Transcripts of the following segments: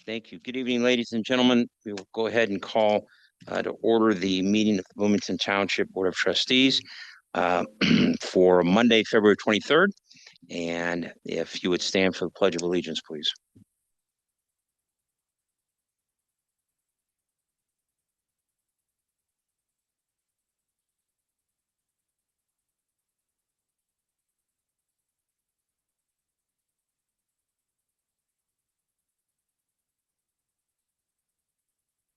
Thank you. Good evening, ladies and gentlemen. We will go ahead and call to order the meeting of the Bloomington Township Board of Trustees for Monday, February 23rd. And if you would stand for the Pledge of Allegiance, please.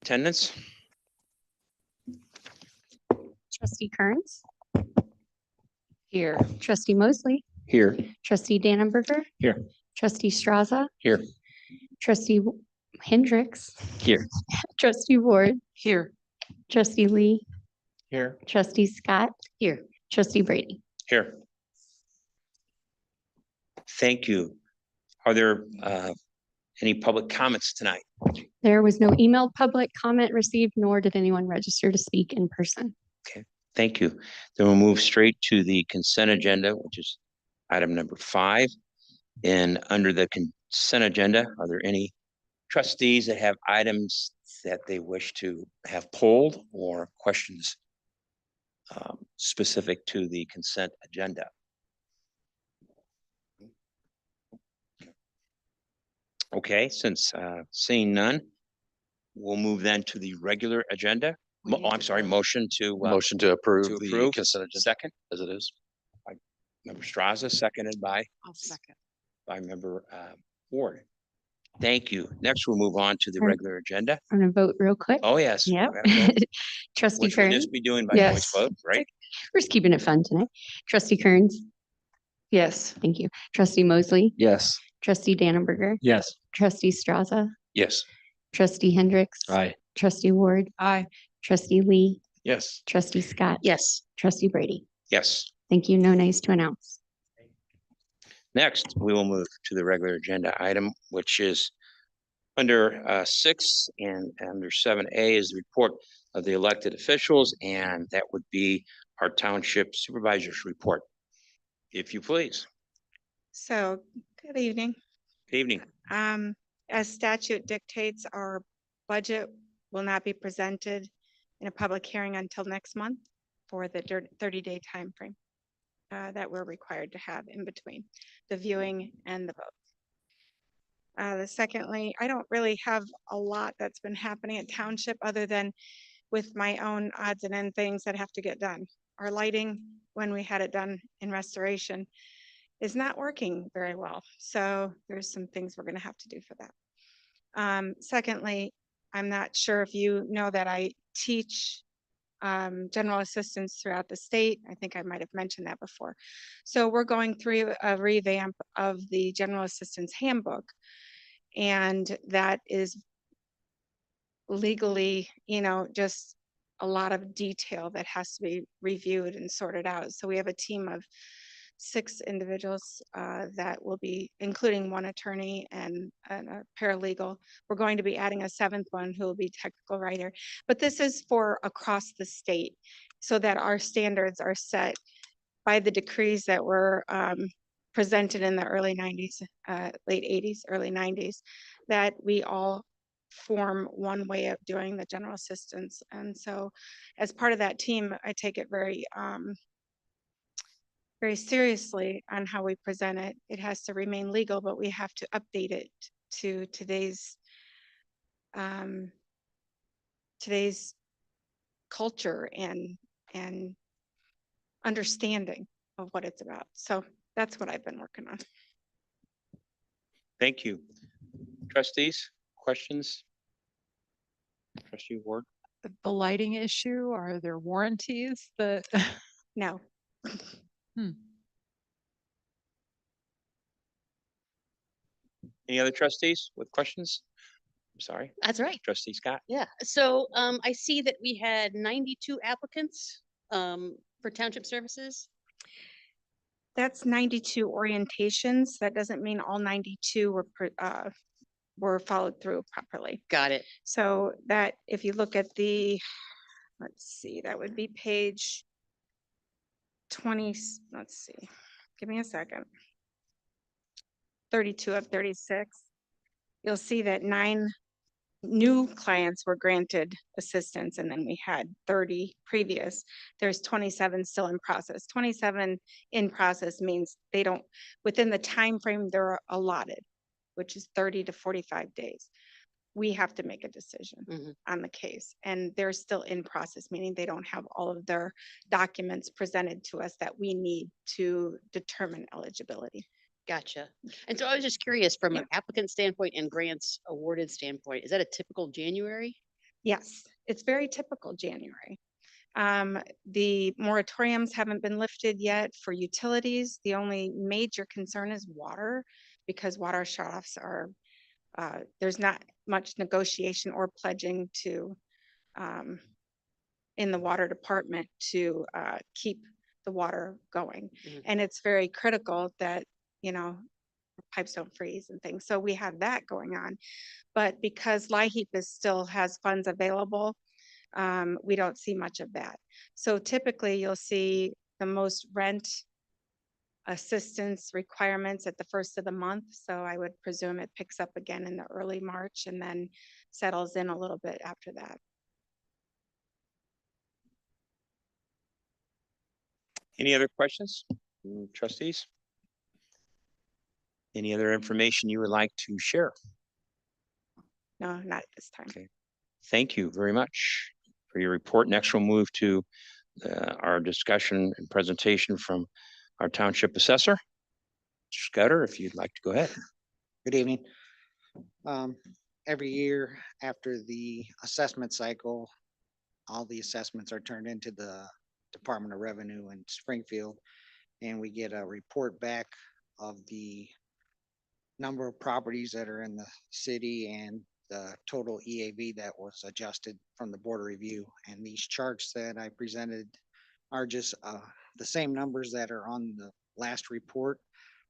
Attendance. Trustee Kearns. Here. Trustee Mosley. Here. Trustee Dannenberger. Here. Trustee Straza. Here. Trustee Hendricks. Here. Trustee Ward. Here. Trustee Lee. Here. Trustee Scott. Here. Trustee Brady. Here. Thank you. Are there any public comments tonight? There was no emailed public comment received, nor did anyone register to speak in person. Thank you. Then we'll move straight to the consent agenda, which is item number 5. And under the consent agenda, are there any trustees that have items that they wish to have pulled or questions specific to the consent agenda? Okay, since seeing none, we'll move then to the regular agenda. I'm sorry, motion to approve the approve. consent agenda Second, as it is. Member Straza, seconded by I'll second. Member Ward. Thank you. Next, we'll move on to the regular agenda. I'm gonna vote real quick. Oh, yes. Yep. we gotta vote, Trustee which we'll Kearns. just be doing by Yes. voice vote, right? We're just keeping it fun tonight. Trustee Kearns. Yes. Thank you. Trustee Mosley. Yes. Trustee Dannenberger. Yes. Trustee Straza. Yes. Trustee Hendricks. Aye. Trustee Ward. Aye. Trustee Lee. Yes. Trustee Scott. Yes. Trustee Brady. Yes. Thank you. No nays to announce. Next, we will move to the regular agenda item, which is under 6 and under 7A is the report of the elected officials, and that would be our township supervisor's report. If you please. So, good evening. Good evening. As statute dictates, our budget will not be presented in a public hearing until next month for the 30-day time frame that we're required to have in between the viewing and the vote. Secondly, I don't really have a lot that's been happening at Township other than with my own odds and end things that have to get done. Our lighting, when we had it done in restoration, is not working very well. So there's some things we're going to have to do for that. Secondly, I'm not sure if you know that I teach general assistance throughout the state. I think I might have mentioned that before. So we're going through a revamp of the general assistance handbook. And that is legally, just a lot of detail that has to be reviewed and sorted out. So we have a team of 6 individuals that will be, including 1 attorney and a paralegal. We're going to be adding a 7th one who will be technical writer. But this is for across the state so that our standards are set by the decrees that were presented in the early 90s, late 80s, early 90s, that we all form one way of doing the general assistance. And so as part of that team, I take it very seriously on how we present it. It has to remain legal, but we have to update it to today's culture and understanding of what it's about. So that's what I've been working on. Thank you. Trustees, questions? Trustee Ward? The lighting issue, are there warranties that? No. Any other trustees with questions? I'm sorry. That's right. Trustee Scott? Yeah. So I see that we had 92 applicants for township services. That's 92 orientations. That doesn't mean all 92 were followed through properly. Got it. So that if you look at the, let's see, that would be page 20, let's see, give me a second. 32 of 36. you'll see that 9 new clients were granted assistance, and then we had 30 previous. There's 27 still in process. 27 in process means they don't, within the time frame they're allotted, which is 30 to 45 days. We have to make a decision Mhm. on the case, and they're still in process, meaning they don't have all of their documents presented to us that we need to determine eligibility. Gotcha. And so I was just curious from Yeah. an applicant standpoint and grants awarded standpoint, is that a typical January? Yes, it's very typical January. The moratoriums haven't been lifted yet for utilities. The only major concern is water, because water shutoffs are, there's not much negotiation or pledging to, in the water department to keep the water going. Mhm. And it's very critical that, you know, pipes don't freeze and things. So we have that going on. But because LIHEAP is still has funds available, we don't see much of that. So typically you'll see the most rent assistance requirements at the first of the month. So I would presume it picks up again in the early March and then settles in a little bit after that. Any other questions, trustees? Any other information you would like to share? No, not at this time. Okay. Thank you very much for your report. Next, we'll move to our discussion and presentation from our township assessor. Mr. Scudder, if you'd like to go ahead. Good evening. Every year after the assessment cycle, all the assessments are turned into the Department of Revenue in Springfield. And we get a report back of the number of properties that are in the city and the total EAV that was adjusted from the board review. And these charts that I presented are just the same numbers that are on the last report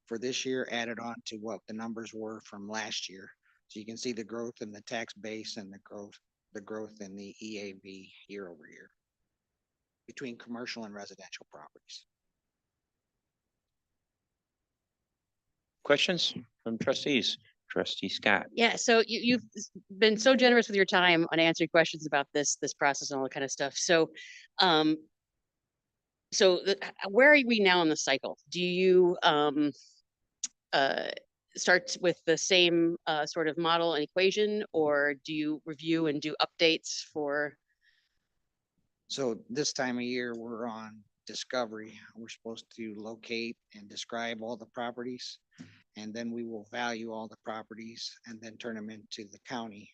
for this year added on to what the numbers were from last year. So you can see the growth in the tax base and the growth in the EAV year over year between commercial and residential properties. Questions from trustees? Trustee Scott. Yeah, so you've been so generous with your time on answering questions about this process and all that kind of stuff. So, where are we now in the cycle? Do you start with the same sort of model and equation, or do you review and do updates for? So this time of year, we're on discovery. We're supposed to locate and describe all the properties. And then we will value all the properties and then turn them into the county.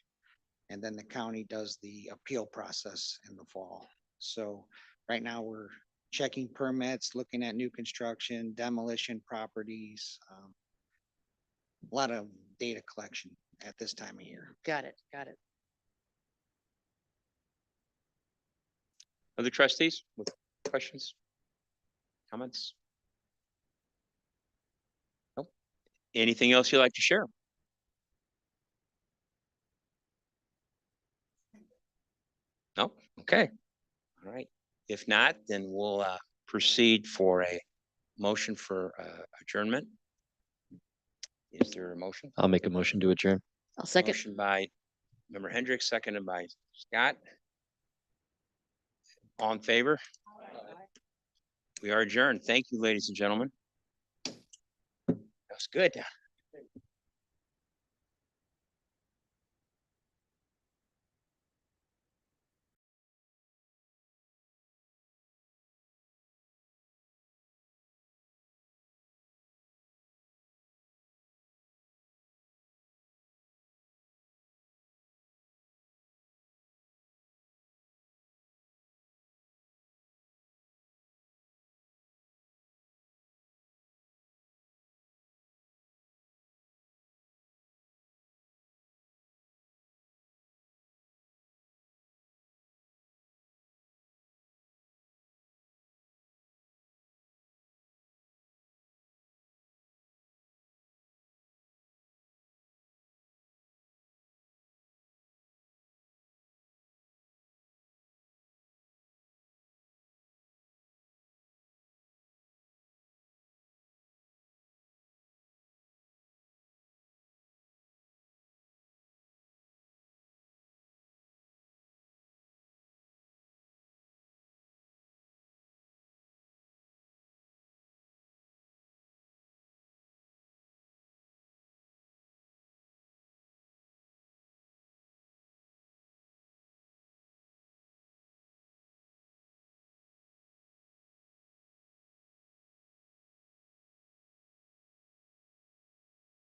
And then the county does the appeal process in the fall. So right now we're checking permits, looking at new construction, demolition properties. A lot of data collection at this time of year. Got it. Got it. Other trustees with questions? Comments? Nope. Anything else you'd like to share? No? Okay. All right. If not, then we'll proceed for a motion for adjournment. Is there a motion? I'll make a motion to adjourn. I'll second. Motion by Member Hendricks, seconded by Scott. All in favor? We are adjourned. Thank you, ladies and gentlemen. That was good.